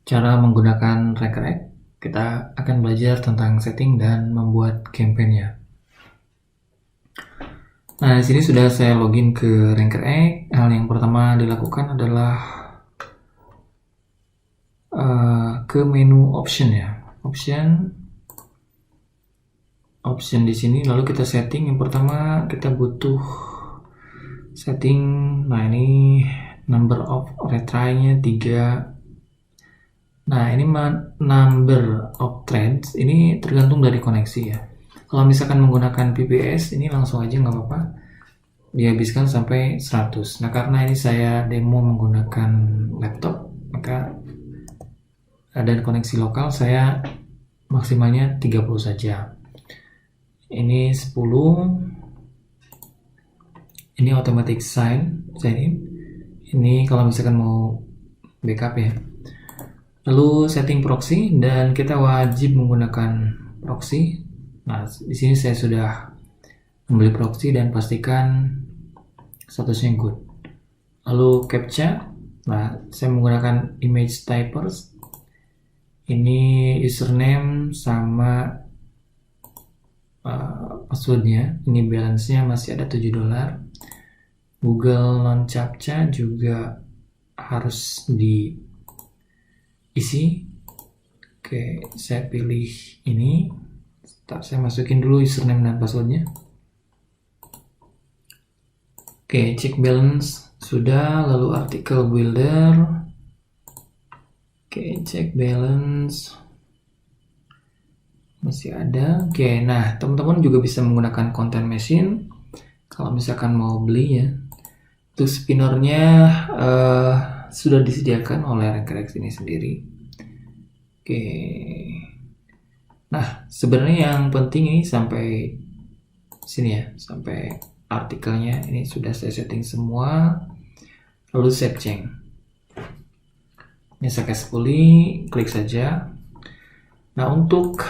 Cara menggunakan Ranker, kita akan belajar tentang setting dan membuat campaign-nya. Nah, di sini sudah saya login ke Ranker. Hal yang pertama dilakukan adalah ke menu option ya. Option di sini, lalu kita setting. Yang pertama kita butuh setting. Nah, ini number of retry-nya 3. Nah, ini number of threads ini tergantung dari koneksi ya. Kalau misalkan menggunakan VPS ini langsung aja nggak apa-apa, dihabiskan sampai 100. Nah, karena ini saya demo menggunakan laptop, maka dan koneksi lokal saya maksimalnya 30 saja. Ini 10. Ini automatic sign in. Ini kalau misalkan mau backup ya. Lalu setting proxy, dan kita wajib menggunakan proxy. Nah, di sini saya sudah membeli proxy dan pastikan statusnya good. Lalu captcha. Nah, saya menggunakan image typers. Ini username sama passwordnya. Ini balance-nya masih ada $7. Google non captcha juga harus diisi. Oke, saya pilih ini. Saya masukin dulu username dan passwordnya. Oke, check balance sudah. Lalu article builder. Oke, check balance masih ada. Oke, nah teman-teman juga bisa menggunakan content machine kalau misalkan mau beli ya. Untuk spinnernya sudah disediakan oleh Ranker ini sendiri. Oke. Nah, sebenarnya yang penting ini sampai sini ya, sampai artikelnya ini sudah saya setting semua. Lalu save change. Ini successfully, klik saja. Nah, untuk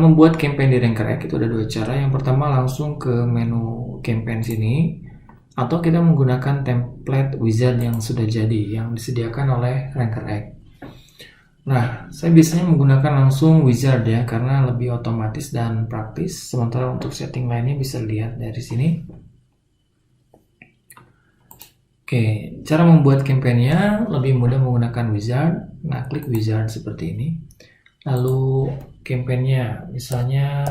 membuat campaign di Ranker itu ada 2 cara. Yang pertama langsung ke menu campaign sini, atau kita menggunakan template wizard yang sudah jadi, yang disediakan oleh Ranker. Nah, saya biasanya menggunakan langsung wizard ya, karena lebih otomatis dan praktis. Sementara untuk setting lainnya bisa lihat dari sini. Oke, cara membuat campaign-nya lebih mudah menggunakan wizard. Nah, klik wizard seperti ini. Lalu campaign-nya, misalnya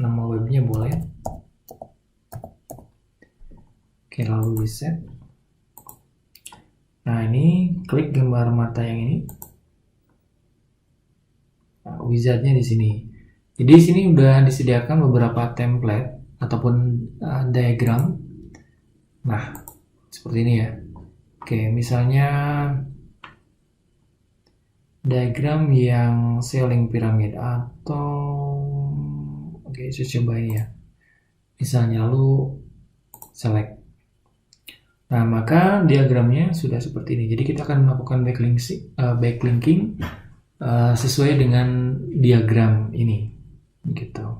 nama webnya boleh. Oke, lalu reset. Nah, ini klik gambar mata yang ini. Nah, wizardnya di sini. Jadi di sini udah disediakan beberapa template ataupun diagram. Nah, seperti ini ya. Oke, misalnya diagram yang selling pyramid, atau oke, saya coba ini ya. Misalnya lalu select. Nah, maka diagramnya sudah seperti ini. Jadi kita akan melakukan backlinking sesuai dengan diagram ini, gitu.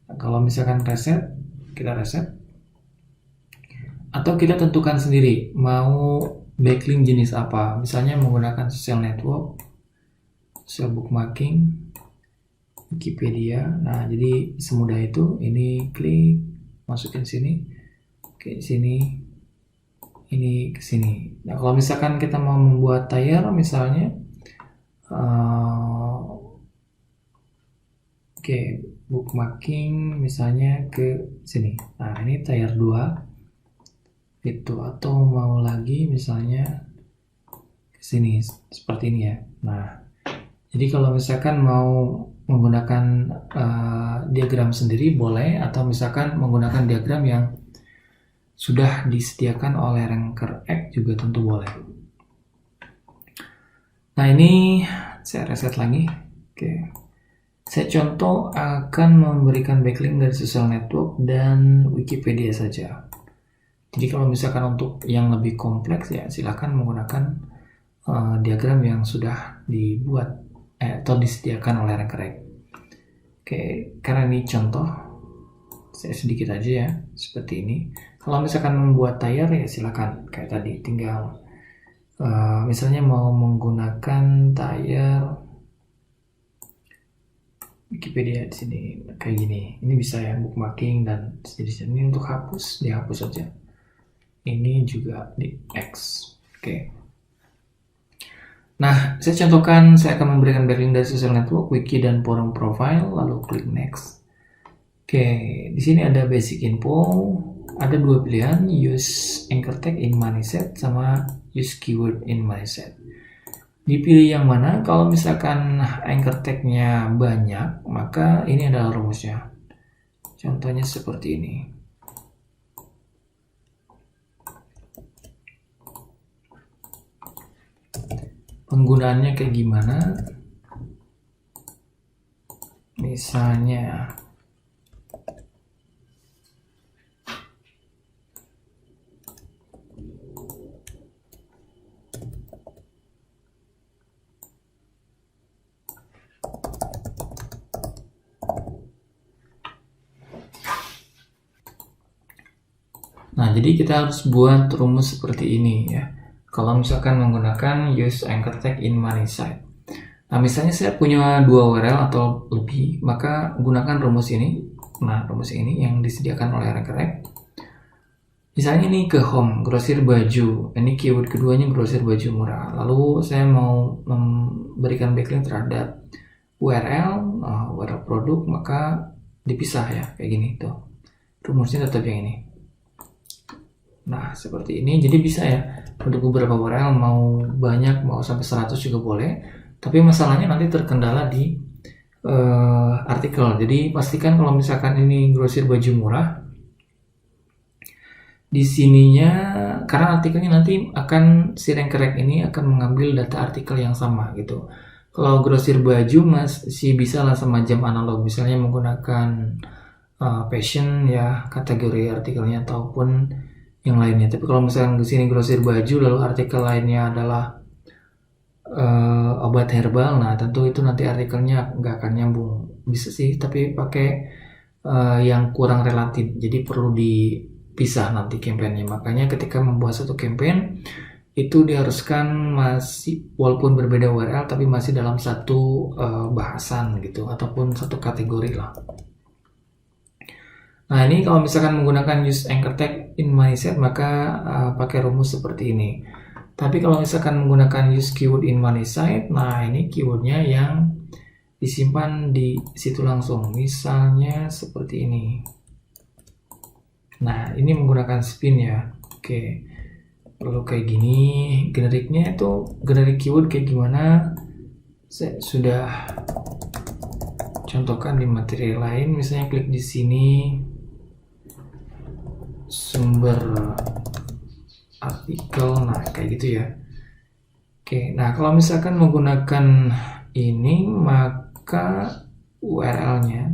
Nah, kalau misalkan reset, kita reset, atau kita tentukan sendiri mau backlink jenis apa. Misalnya menggunakan social network, social bookmarking, Wikipedia. Nah, jadi semudah itu. Ini klik, masukin sini, ke sini, ini ke sini. Nah, kalau misalkan kita mau membuat tier misalnya, oke, bookmarking misalnya ke sini. Nah, ini tier 2 itu, atau mau lagi misalnya ke sini seperti ini ya. Nah, jadi kalau misalkan mau menggunakan diagram sendiri boleh, atau misalkan menggunakan diagram yang sudah disediakan oleh Ranker juga tentu boleh. Nah, ini saya reset lagi. Oke. Saya contoh akan memberikan backlink dari social network dan Wikipedia saja. Jadi kalau misalkan untuk yang lebih kompleks ya silahkan menggunakan diagram yang sudah dibuat atau disediakan oleh Ranker. Oke, karena ini contoh, saya sedikit aja ya, seperti ini. Kalau misalkan membuat tier ya silakan, kayak tadi tinggal Misalnya mau menggunakan tire Wikipedia di sini kayak gini, ini bisa ya, bookmarking dan sejenisnya. Ini untuk hapus, dihapus saja. Ini juga di X. Oke. Nah, saya contohkan, saya akan memberikan backlink dari social network, wiki, dan forum profile, lalu klik next. Oke, di sini ada basic info, ada dua pilihan, use anchor tag in Moneyset sama use keyword in Moneyset. Dipilih yang mana? Kalau misalkan anchor tag-nya banyak, maka ini adalah rumusnya. Contohnya seperti ini. Penggunaannya kayak gimana? Misalnya nah, jadi kita harus buat rumus seperti ini ya. Kalau misalkan menggunakan use anchor tag in Moneyset. Nah, misalnya saya punya 2 URL atau lebih, maka gunakan rumus ini. Nah, rumus ini yang disediakan oleh Ranker. Misalnya ini ke home, grosir baju. Ini keyword keduanya grosir baju murah. Lalu saya mau memberikan backlink terhadap URL, URL produk, maka dipisah ya, kayak gini tuh. Rumusnya tetap yang ini. Nah, seperti ini. Jadi bisa ya, untuk beberapa URL mau banyak, mau sampai 100 juga boleh. Tapi masalahnya nanti terkendala di artikel. Jadi pastikan kalau misalkan ini grosir baju murah, di sininya, karena artikelnya nanti akan si Ranker ini akan mengambil data artikel yang sama gitu. Kalau grosir baju masih bisa lah sama jam analog, misalnya menggunakan fashion ya, kategori artikelnya ataupun yang lainnya. Tapi kalau misalkan di sini grosir baju lalu artikel lainnya adalah obat herbal, nah tentu itu nanti artikelnya nggak akan nyambung. Bisa sih, tapi pakai yang kurang relatif. Jadi perlu dipisah nanti campaignnya. Makanya ketika membuat satu campaign itu diharuskan masih walaupun berbeda URL tapi masih dalam satu bahasan gitu ataupun satu kategori lah. Nah, ini kalau misalkan menggunakan use anchor tag in Moneyset maka pakai rumus seperti ini. Tapi kalau misalkan menggunakan use keyword in Moneyset, nah ini keywordnya yang disimpan di situ langsung. Misalnya seperti ini. Nah, ini menggunakan spin ya. Oke. Lalu kayak gini, generiknya itu generik keyword kayak gimana? Saya sudah contohkan di materi lain. Misalnya klik di sini. Sumber artikel, nah kayak gitu ya. Oke, nah kalau misalkan menggunakan ini maka URL-nya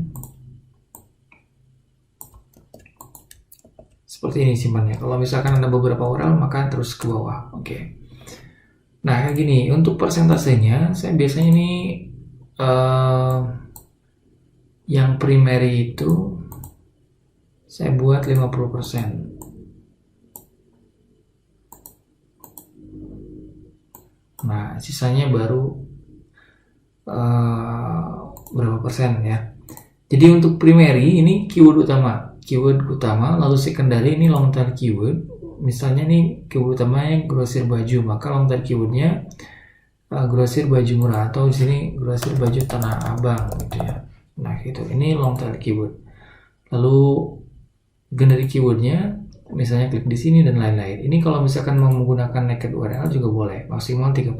seperti ini simpannya. Kalau misalkan ada beberapa URL maka terus ke bawah. Oke. Nah kayak gini, untuk persentasenya saya biasanya ini yang primary itu saya buat 50%. Nah, sisanya baru berapa persen ya. Jadi untuk primary ini keyword utama, lalu secondary ini long tail keyword. Misalnya nih keyword utamanya grosir baju, maka long tail keywordnya grosir baju murah atau di sini grosir baju Tanah Abang gitu ya. Nah, gitu. Ini long tail keyword. Lalu generic keywordnya misalnya klik di sini dan lain-lain. Ini kalau misalkan mau menggunakan naked URL juga boleh, maksimal 3%.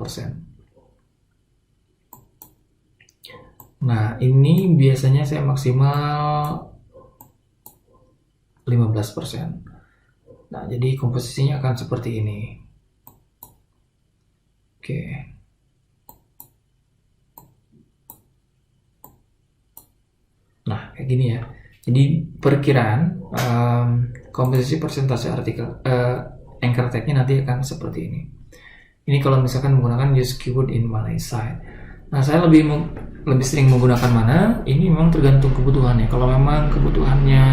Nah, ini biasanya saya maksimal 15%. Nah, jadi komposisinya akan seperti ini. Oke. Nah, kayak gini ya. Jadi perkiraan komposisi persentase artikel anchor tag-nya nanti akan seperti ini. Ini kalau misalkan menggunakan use keyword in Moneyset. Nah, saya lebih sering menggunakan mana? Ini memang tergantung kebutuhannya. Kalau memang kebutuhannya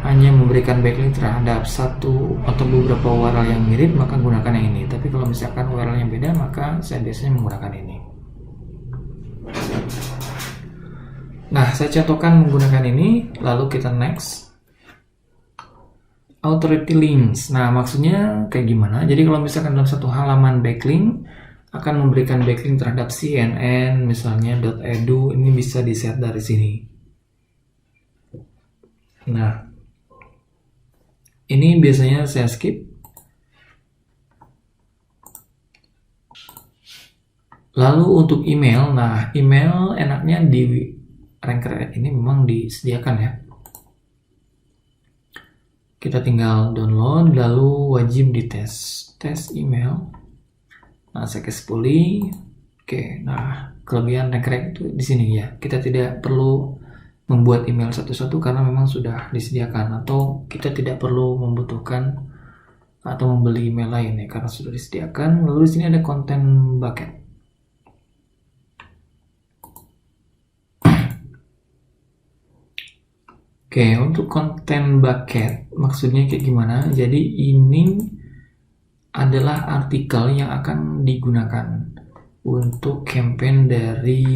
hanya memberikan backlink terhadap satu atau beberapa URL yang mirip, maka gunakan yang ini. Tapi kalau misalkan URL yang beda, maka saya biasanya menggunakan ini. Nah, saya contohkan menggunakan ini, lalu kita next. Authority links. Nah, maksudnya kayak gimana? Jadi kalau misalkan dalam satu halaman backlink akan memberikan backlink terhadap CNN, misalnya .edu, ini bisa di-set dari sini. Nah, ini biasanya saya skip. Lalu untuk email, nah email enaknya di Ranker ini memang disediakan ya. Kita tinggal download, lalu wajib dites. Tes email. Nah, successfully. Oke, nah kelebihan Ranker itu di sini ya. Kita tidak perlu membuat email satu-satu karena memang sudah disediakan, atau kita tidak perlu membutuhkan atau membeli email lain ya karena sudah disediakan. Lalu di sini ada content bucket. Oke, untuk content bucket maksudnya kayak gimana? Jadi ini adalah artikel yang akan digunakan untuk campaign dari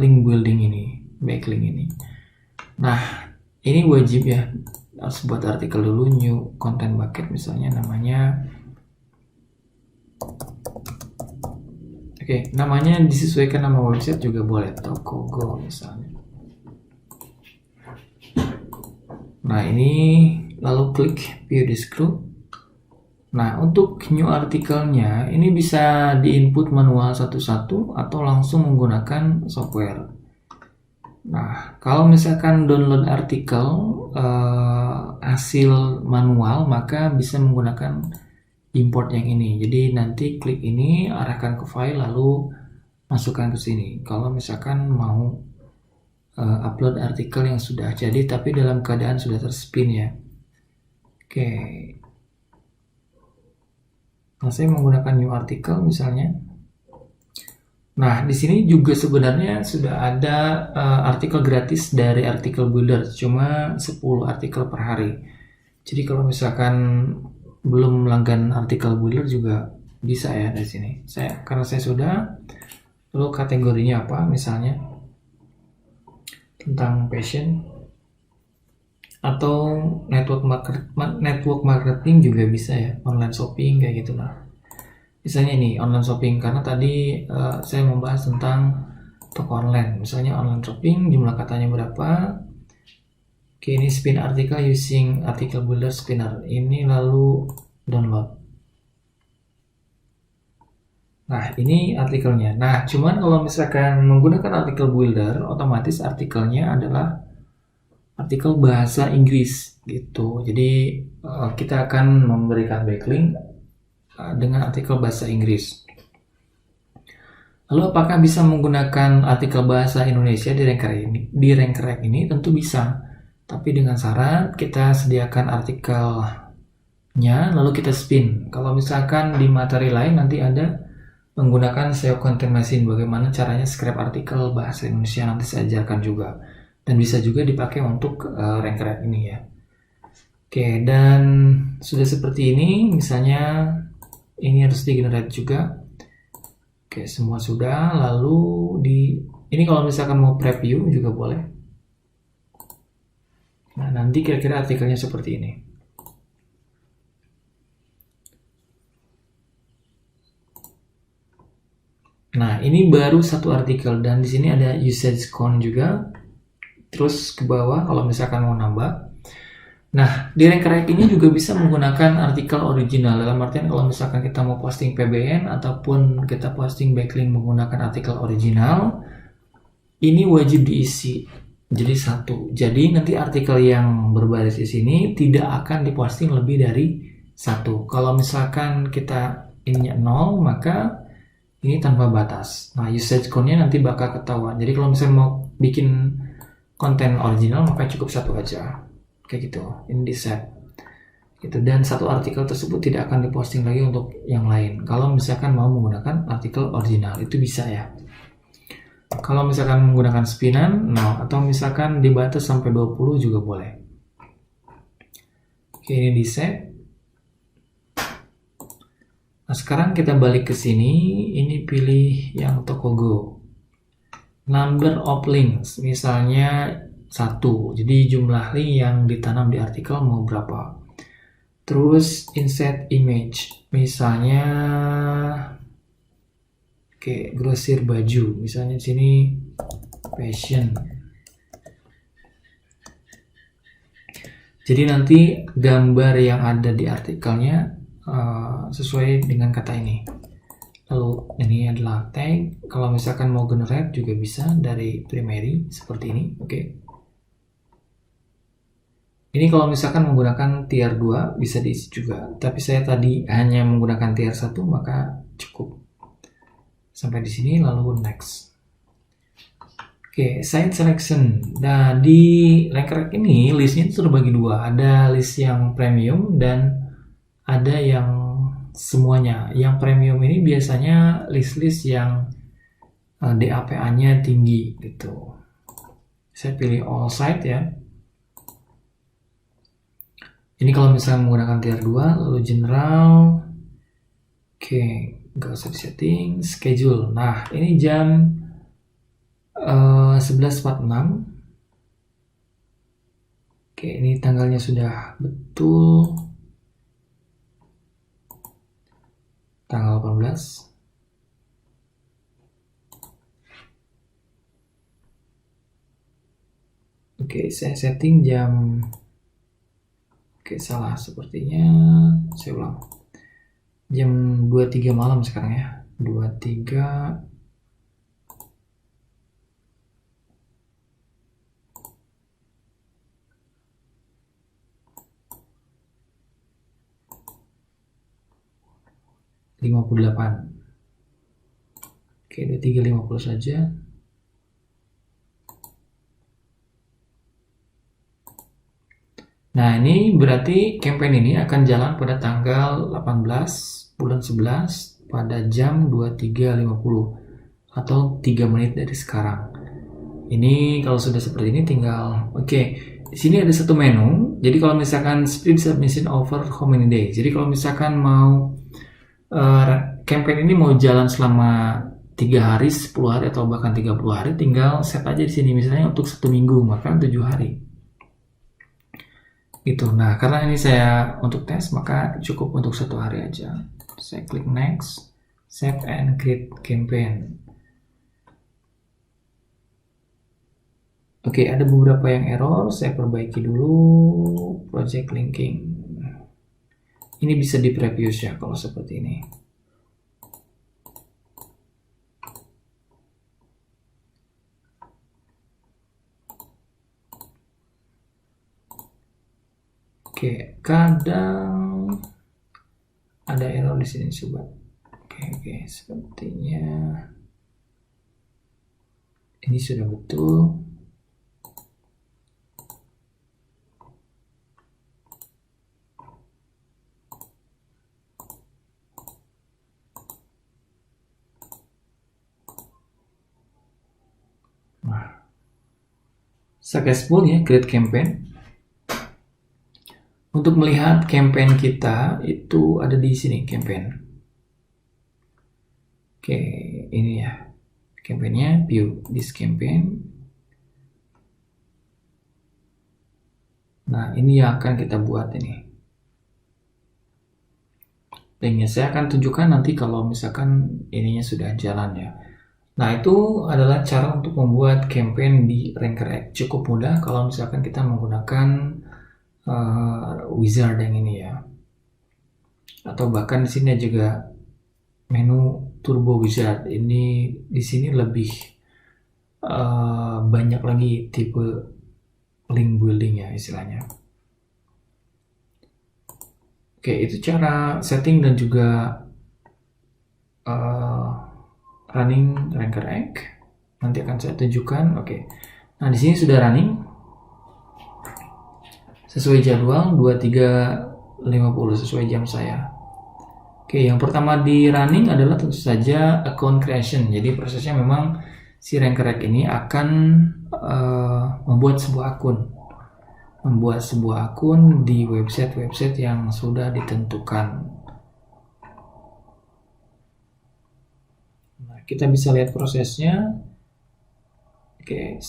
link building ini, backlink ini. Nah, ini wajib ya, harus buat artikel dulu, new content bucket misalnya namanya. Oke, namanya disesuaikan nama website juga boleh, Tokogo misalnya. Nah, ini lalu klik view description. Nah, untuk new artikelnya ini bisa diinput manual satu-satu atau langsung menggunakan software. Nah, kalau misalkan download artikel hasil manual, maka bisa menggunakan import yang ini. Jadi nanti klik ini, arahkan ke file, lalu masukkan ke sini. Kalau misalkan mau upload artikel yang sudah jadi tapi dalam keadaan sudah terspin ya. Oke. Nah, saya menggunakan new article misalnya. Nah, di sini juga sebenarnya sudah ada artikel gratis dari artikel builder, cuma 10 artikel per hari. Jadi kalau misalkan belum langgan artikel builder juga bisa ya dari sini. Karena saya sudah, lalu kategorinya apa misalnya tentang passion atau network marketing juga bisa ya, online shopping kayak gitu. Nah, misalnya ini online shopping karena tadi saya membahas tentang toko online, misalnya online shopping, jumlah katanya berapa. Oke, ini spin article using article builder spinner, ini lalu download. Nah, ini artikelnya. Nah, cuman kalau misalkan menggunakan artikel builder, otomatis artikelnya adalah artikel bahasa Inggris gitu. Jadi kita akan memberikan backlink dengan artikel bahasa Inggris. Lalu apakah bisa menggunakan artikel bahasa Indonesia di Ranker ini? Tentu bisa. Tapi dengan syarat kita sediakan artikelnya lalu kita spin. Kalau misalkan di materi lain nanti ada menggunakan SEO Content Machine, bagaimana caranya scrape artikel bahasa Indonesia, nanti saya ajarkan juga. Dan bisa juga dipakai untuk Ranker ini ya. Oke, dan sudah seperti ini, misalnya ini harus di-generate juga. Oke, semua sudah, lalu ini kalau misalkan mau preview juga boleh. Nah, nanti kira-kira artikelnya seperti ini. Nah, ini baru satu artikel dan di sini ada usage count juga. Terus ke bawah kalau misalkan mau nambah. Nah, di Ranker ini juga bisa menggunakan artikel original. Dalam artian kalau misalkan kita mau posting PBN ataupun kita posting backlink menggunakan artikel original, ini wajib diisi. Jadi satu. Jadi nanti artikel yang berbaris di sini tidak akan diposting lebih dari satu. Kalau misalkan kita ininya 0, maka ini tanpa batas. Nah, usage count-nya nanti bakal ketahuan. Jadi kalau misalnya mau bikin konten original, maka cukup satu aja. Kayak gitu. Ini di set. Gitu. Dan satu artikel tersebut tidak akan diposting lagi untuk yang lain. Kalau misalkan mau menggunakan artikel original, itu bisa ya. Kalau misalkan menggunakan spinan, nah, atau misalkan dibatas sampai 20 juga boleh. Oke, ini di save. Nah, sekarang kita balik ke sini, ini pilih yang toko Go. Number of links, misalnya 1. Jadi jumlah link yang ditanam di artikel mau berapa. Terus insert image, misalnya oke, grosir baju, misalnya di sini fashion. Jadi nanti gambar yang ada di artikelnya sesuai dengan kata ini. Lalu ini adalah tag. Kalau misalkan mau generate juga bisa dari primary seperti ini. Oke. Ini kalau misalkan menggunakan tier 2 bisa diisi juga. Tapi saya tadi hanya menggunakan tier 1 maka cukup. Sampai di sini lalu next. Oke, site selection. Nah, di Ranker ini listnya itu terbagi dua. Ada list yang premium dan ada yang semuanya. Yang premium ini biasanya list-list yang DAPA-nya tinggi gitu. Saya pilih all site ya. Ini kalau misalnya menggunakan tier 2, lalu general. Oke, nggak usah disetting. Schedule. Nah, ini jam 11.46. Oke, ini tanggalnya sudah betul. Tanggal 18. Oke, saya setting jam. Oke, salah sepertinya. Saya ulang. Jam 23 malam sekarang ya. 23. Oke, 23.50 saja. Nah, ini berarti campaign ini akan jalan pada tanggal 18 bulan 11 pada jam 23.50 atau 3 menit dari sekarang. Ini kalau sudah seperti ini tinggal di sini ada satu menu. Jadi kalau misalkan sprint submission over how many days. Jadi kalau misalkan mau campaign ini mau jalan selama 3 hari, 10 hari atau bahkan 30 hari, tinggal set aja di sini misalnya untuk 1 minggu, maka 7 hari. Gitu. Nah, karena ini saya untuk tes, maka cukup untuk 1 hari aja. Saya klik next, save and create campaign. Oke, ada beberapa yang error, saya perbaiki dulu. Project linking. Ini bisa di previous ya kalau seperti ini. Oke, kadang ada error di sini sobat. Oke, sepertinya ini sudah betul. Nah, successful ya create campaign. Untuk melihat campaign kita itu ada di sini campaign. Oke, ini ya campaignnya, view this campaign. Nah, ini yang akan kita buat ini. Linknya saya akan tunjukkan nanti kalau misalkan ininya sudah jalan ya. Nah, itu adalah cara untuk membuat campaign di Ranker X. Cukup mudah kalau misalkan kita menggunakan wizard yang ini ya, atau bahkan di sini juga menu turbo wizard. Ini di sini lebih banyak lagi tipe link building ya istilahnya. Oke, itu cara setting dan juga running Ranker X. Nanti akan saya tunjukkan. Oke, nah di sini sudah running sesuai jadwal 23.50 sesuai jam saya. Oke, yang pertama di running adalah tentu saja account creation. Jadi prosesnya memang si Ranker X ini akan membuat sebuah akun. membuat sebuah akun di website-website yang sudah ditentukan. Nah, kita bisa lihat prosesnya. Oke,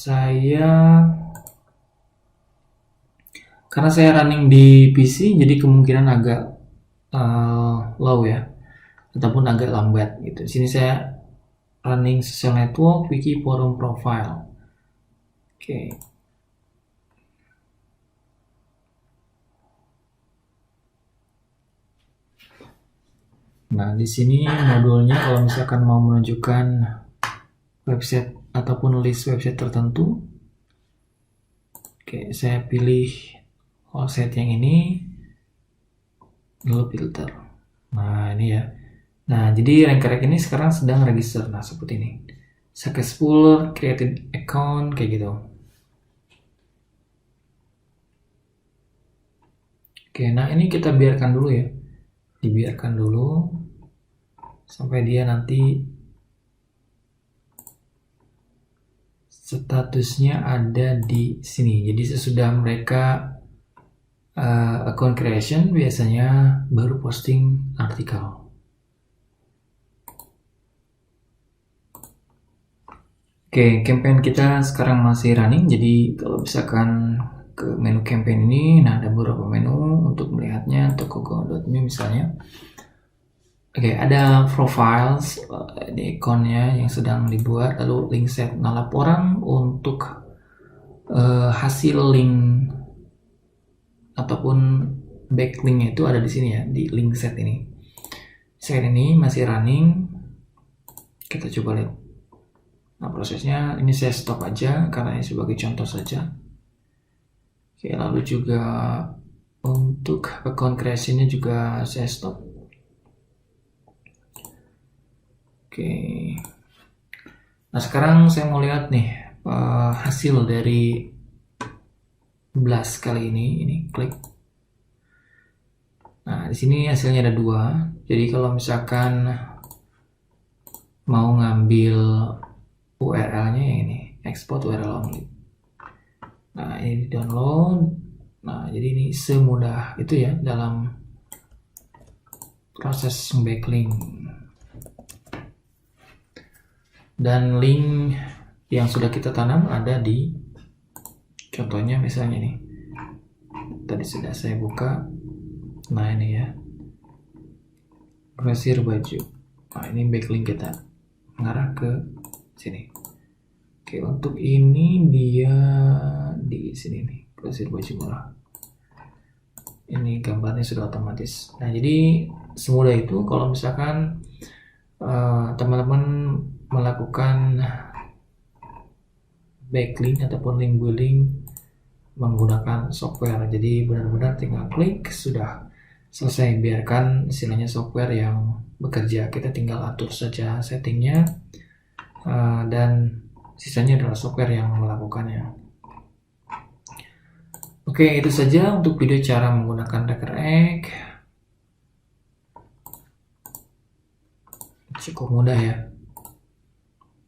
karena saya running di PC, jadi kemungkinan agak low ya, ataupun agak lambat gitu. Di sini saya running social network, wiki, forum, profile. Oke. Nah, di sini modulnya kalau misalkan mau menunjukkan website ataupun list website tertentu. Oke, saya pilih website yang ini, lalu filter. Nah, ini ya. Nah, jadi Rank ini sekarang sedang register. Nah, seperti ini. Successful created account, kayak gitu. Oke, nah ini kita biarkan dulu ya. Dibiarkan dulu sampai dia nanti statusnya ada di sini. Jadi sesudah mereka account creation, biasanya baru posting artikel. Oke, campaign kita sekarang masih running. Jadi kalau misalkan ke menu campaign ini, nah ada beberapa menu untuk melihatnya. Tokogo.me misalnya. Oke, ada profiles di akunnya yang sedang dibuat, lalu link set. Nah, laporan untuk hasil link ataupun backlinknya itu ada di sini ya, di link set ini. Set ini masih running. Kita coba lihat. Nah, prosesnya ini saya stop aja karena ini sebagai contoh saja. Oke, lalu juga untuk account creation-nya juga saya stop. Oke. Nah, sekarang saya mau lihat nih hasil dari blast kali ini klik. Nah, di sini hasilnya ada 2. Jadi kalau misalkan mau ngambil URL-nya yang ini, export URL only. Nah, ini di download. Nah, jadi ini semudah itu ya dalam proses backlink. Dan link yang sudah kita tanam ada di contohnya misalnya ini. Tadi sudah saya buka. Nah, ini ya. Grosir baju. Nah, ini backlink kita mengarah ke sini. Oke, untuk ini dia di sini nih, grosir baju murah. Ini gambarnya sudah otomatis. Nah, jadi semudah itu kalau misalkan teman-teman melakukan backlink ataupun link building menggunakan software. Jadi benar-benar tinggal klik, sudah selesai. Biarkan istilahnya software yang bekerja, kita tinggal atur saja settingnya, dan sisanya adalah software yang melakukannya. Oke, itu saja untuk video cara menggunakan RecRec. Cukup mudah ya.